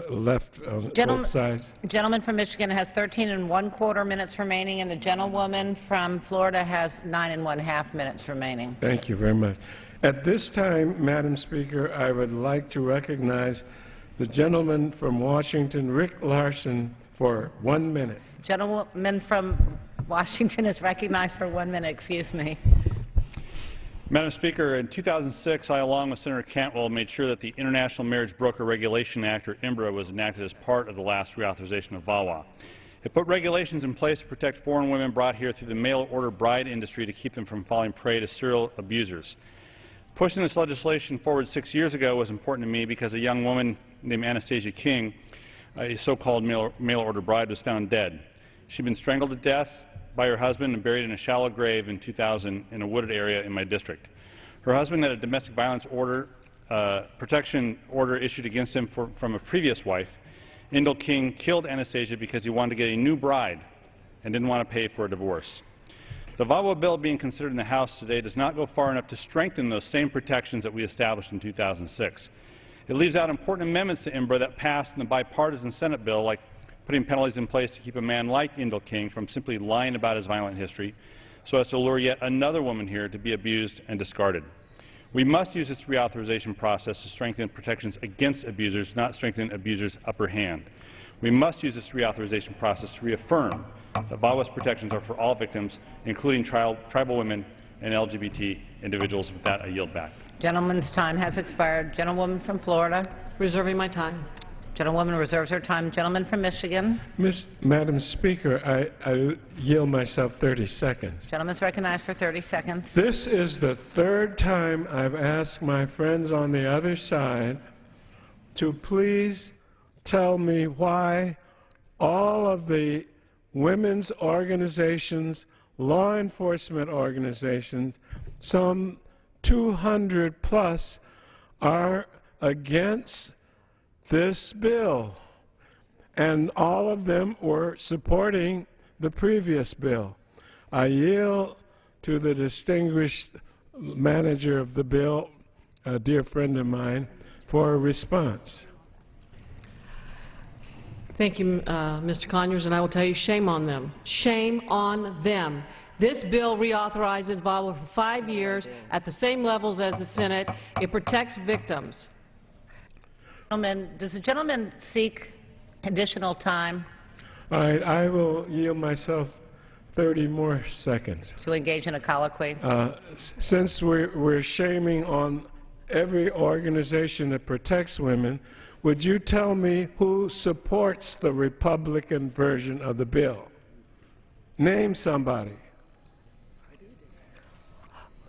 left on both sides? Gentleman from Michigan has 13 1/4 minutes remaining, and the gentlewoman from Florida has 9 1/2 minutes remaining. Thank you very much. At this time, Madam Speaker, I would like to recognize the gentleman from Washington, Rick Larson, for 1 minute. Gentleman from Washington is recognized for 1 minute. Excuse me. Madam Speaker, in 2006, I, along with Senator Cantwell, made sure that the International Marriage Broker Regulation Act, or IMBRA, was enacted as part of the last reauthorization of VAWA. It put regulations in place to protect foreign women brought here through the mail-order bride industry to keep them from falling prey to serial abusers. Pushing this legislation forward 6 years ago was important to me because a young woman named Anastasia King, a so-called mail-order bride, was found dead. She'd been strangled to death by her husband and buried in a shallow grave in 2000 in a wooded area in my district. Her husband had a domestic violence order, protection order issued against him from a previous wife. Indel King killed Anastasia because he wanted to get a new bride and didn't want to pay for a divorce. The VAWA bill being considered in the House today does not go far enough to strengthen those same protections that we established in 2006. It leaves out important amendments to IMBRA that passed in the bipartisan Senate bill, like putting penalties in place to keep a man like Indel King from simply lying about his violent history so as to lure yet another woman here to be abused and discarded. We must use this reauthorization process to strengthen protections against abusers, not strengthen abusers' upper hand. We must use this reauthorization process to reaffirm that VAWA's protections are for all victims, including tribal women and LGBT individuals. With that, I yield back. Gentleman's time has expired. Gentlewoman from Florida. Reserving my time. Gentlewoman reserves her time. Gentleman from Michigan. Madam Speaker, I yield myself 30 seconds. Gentleman's recognized for 30 seconds. This is the third time I've asked my friends on the other side to please tell me why all of the women's organizations, law enforcement organizations, some 200 plus, are against this bill, and all of them were supporting the previous bill. I yield to the distinguished manager of the bill, a dear friend of mine, for a response. Thank you, Mr. Conyers, and I will tell you, shame on them. Shame on them. This bill reauthorizes VAWA for 5 years at the same levels as the Senate. It protects victims. Does the gentleman seek additional time? All right, I will yield myself 30 more seconds. To engage in a colloquy? Since we're shaming on every organization that protects women, would you tell me who supports the Republican version of the bill? Name somebody.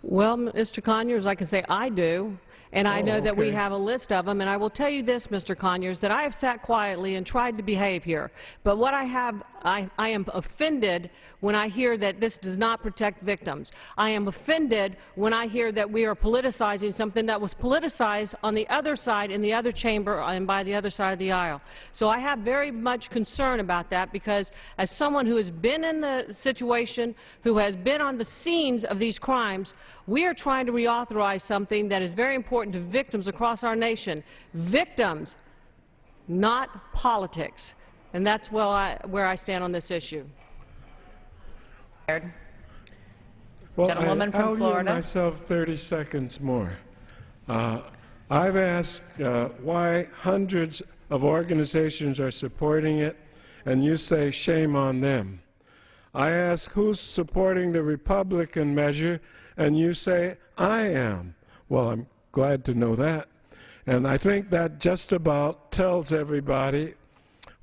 Well, Mr. Conyers, I can say I do. And I know that we have a list of them, and I will tell you this, Mr. Conyers, that I have sat quietly and tried to behave here. But what I am offended when I hear that this does not protect victims. I am offended when I hear that we are politicizing something that was politicized on the other side, in the other chamber, and by the other side of the aisle. So I have very much concern about that, because as someone who has been in the situation, who has been on the scenes of these crimes, we are trying to reauthorize something that is very important to victims across our nation. Victims, not politics. And that's where I stand on this issue. Well, Gentlewoman from Florida. I'll give myself 30 seconds more. I've asked why hundreds of organizations are supporting it, and you say shame on them. I ask who's supporting the Republican measure, and you say I am. Well, I'm glad to know that. And I think that just about tells everybody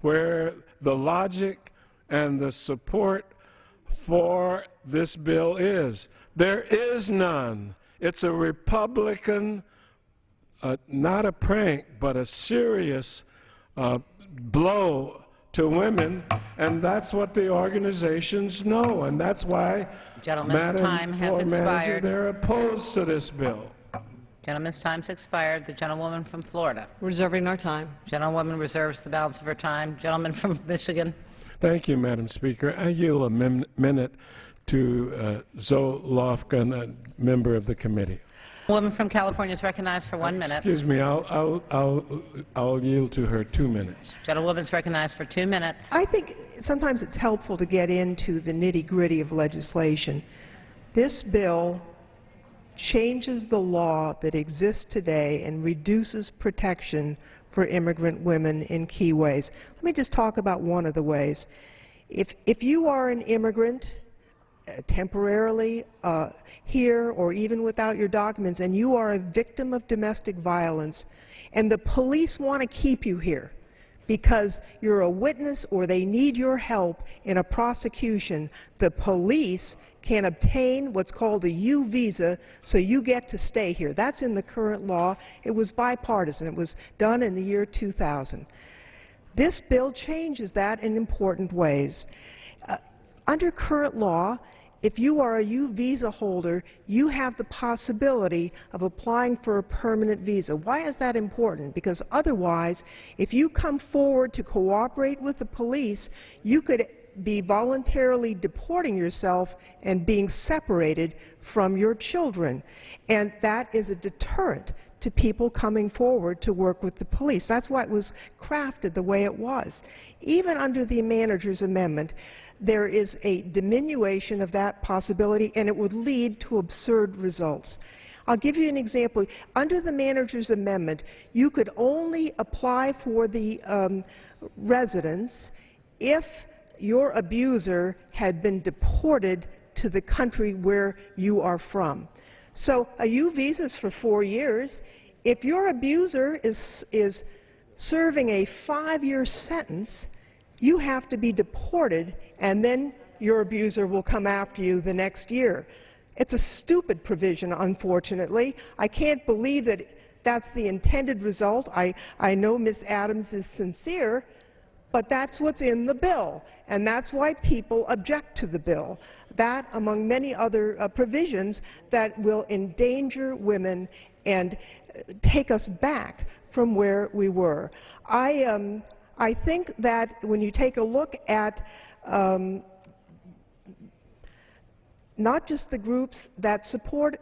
where the logic and the support for this bill is. There is none. It's a Republican, not a prank, but a serious blow to women, and that's what the organizations know, and that's why, Gentleman's time has expired. They're opposed to this bill. Gentleman's time has expired. The gentlewoman from Florida. Reserving our time. Gentlewoman reserves the balance of her time. Gentleman from Michigan. Thank you, Madam Speaker. I yield a minute to Zoe Lofgren, a member of the committee. The woman from California is recognized for 1 minute. Excuse me, I'll yield to her 2 minutes. Gentlewoman is recognized for 2 minutes. I think sometimes it's helpful to get into the nitty-gritty of legislation. This bill changes the law that exists today and reduces protection for immigrant women in key ways. Let me just talk about one of the ways. If you are an immigrant temporarily here or even without your documents and you are a victim of domestic violence and the police want to keep you here because you're a witness or they need your help in a prosecution, the police can obtain what's called a U visa, so you get to stay here. That's in the current law. It was bipartisan. It was done in the year 2000. This bill changes that in important ways. Under current law, if you are a U visa holder, you have the possibility of applying for a permanent visa. Why is that important? Because otherwise, if you come forward to cooperate with the police, you could be voluntarily deporting yourself and being separated from your children. And that is a deterrent to people coming forward to work with the police. That's why it was crafted the way it was. Even under the manager's amendment, there is a diminution of that possibility, and it would lead to absurd results. I'll give you an example. Under the manager's amendment, you could only apply for the residence if your abuser had been deported to the country where you are from. So a U visa is for 4 years. If your abuser is serving a 5-year sentence, you have to be deported, and then your abuser will come after you the next year. It's a stupid provision, unfortunately. I can't believe that that's the intended result. I know Ms. Adams is sincere, but that's what's in the bill, and that's why people object to the bill. That, among many other provisions that will endanger women and take us back from where we were. I think that when you take a look at not just the groups that support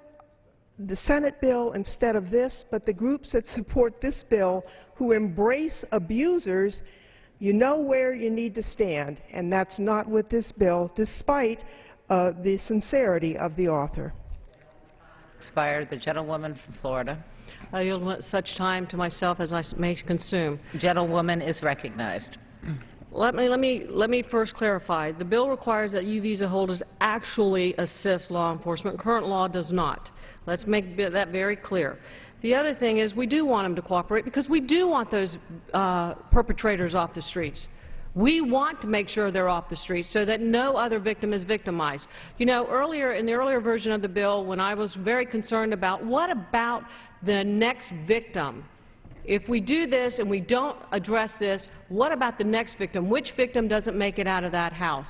the Senate bill instead of this, but the groups that support this bill who embrace abusers, you know where you need to stand, and that's not with this bill, despite the sincerity of the author. Expired. The gentlewoman from Florida. I yield such time to myself as I may consume. Gentlewoman is recognized. Let me first clarify. The bill requires that U visa holders actually assist law enforcement. Current law does not. Let's make that very clear. The other thing is we do want them to cooperate because we do want those perpetrators off the streets. We want to make sure they're off the streets so that no other victim is victimized. You know, in the earlier version of the bill, when I was very concerned about what about the next victim? If we do this and we don't address this, what about the next victim? Which victim doesn't make it out of that house?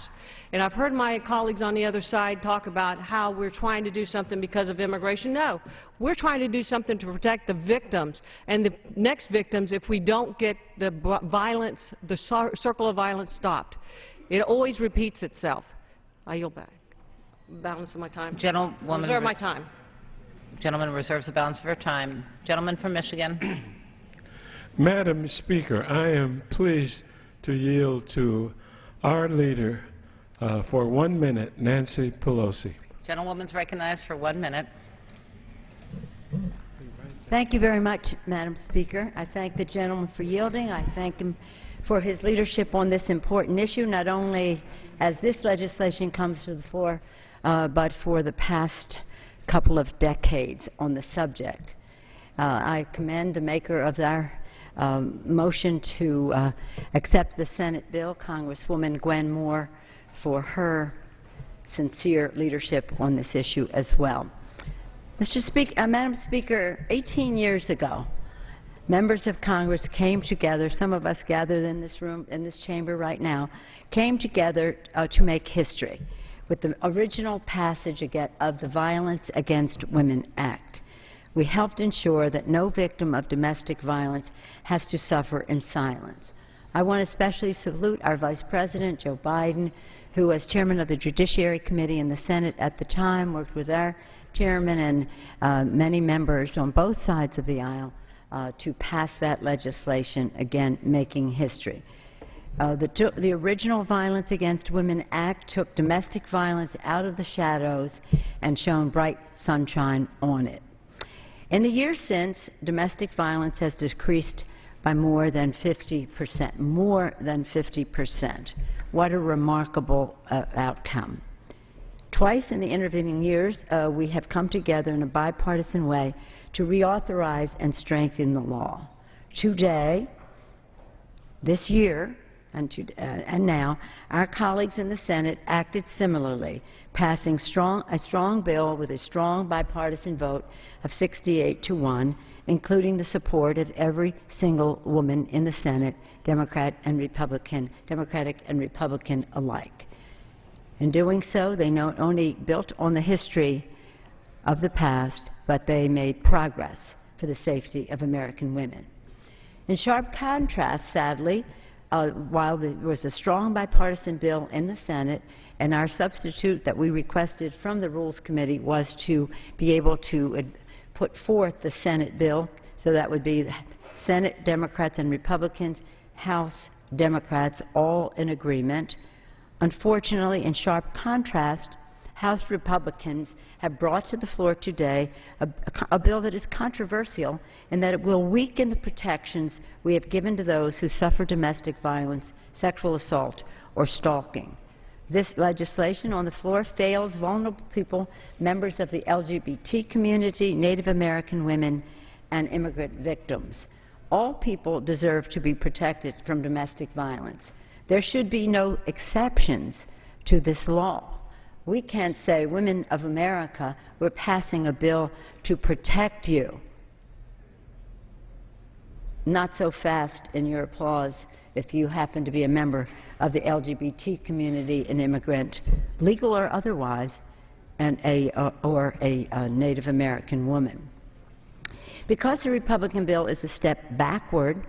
And I've heard my colleagues on the other side talk about how we're trying to do something because of immigration. No, we're trying to do something to protect the victims and the next victims if we don't get the violence, the circle of violence stopped. It always repeats itself. I yield back. Balance of my time. Gentlewoman. Reserve my time. Gentleman reserves the balance of her time. Gentleman from Michigan. Madam Speaker, I am pleased to yield to our leader for 1 minute, Nancy Pelosi. Gentlewoman's recognized for 1 minute. Thank you very much, Madam Speaker. I thank the gentleman for yielding. I thank him for his leadership on this important issue, not only as this legislation comes to the floor, but for the past couple of decades on the subject. I commend the maker of our motion to accept the Senate bill, Congresswoman Gwen Moore, for her sincere leadership on this issue as well. Madam Speaker, 18 years ago, members of Congress came together, some of us gathered in this room, in this chamber right now, came together to make history with the original passage of the Violence Against Women Act. We helped ensure that no victim of domestic violence has to suffer in silence. I want to especially salute our Vice President, Joe Biden, who as chairman of the Judiciary Committee in the Senate at the time worked with our chairman and many members on both sides of the aisle to pass that legislation, again making history. The original Violence Against Women Act took domestic violence out of the shadows and shone bright sunshine on it. In the years since, domestic violence has decreased by more than 50%. More than 50%. What a remarkable outcome. Twice in the intervening years, we have come together in a bipartisan way to reauthorize and strengthen the law. Today, this year, and now, our colleagues in the Senate acted similarly, passing a strong bill with a strong bipartisan vote of 68-1, including the support of every single woman in the Senate, Democratic and Republican alike. In doing so, they not only built on the history of the past, but they made progress for the safety of American women. In sharp contrast, sadly, while there was a strong bipartisan bill in the Senate, and our substitute that we requested from the Rules Committee was to be able to put forth the Senate bill, so that would be the Senate Democrats and Republicans, House Democrats, all in agreement. Unfortunately, in sharp contrast, House Republicans have brought to the floor today a bill that is controversial in that it will weaken the protections we have given to those who suffer domestic violence, sexual assault, or stalking. This legislation on the floor fails vulnerable people, members of the LGBT community, Native American women, and immigrant victims. All people deserve to be protected from domestic violence. There should be no exceptions to this law. We can't say, women of America, we're passing a bill to protect you. Not so fast in your applause if you happen to be a member of the LGBT community, an immigrant, legal or otherwise, and or a Native American woman. Because the Republican bill is a step backward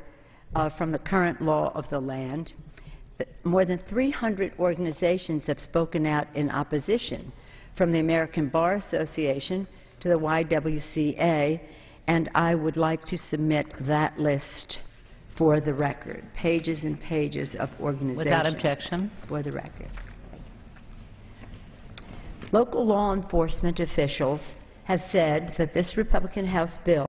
from the current law of the land, more than 300 organizations have spoken out in opposition, from the American Bar Association to the YWCA, and I would like to submit that list for the record. Pages and pages of organizations. Without objection. For the record. Local law enforcement officials have said that this Republican House bill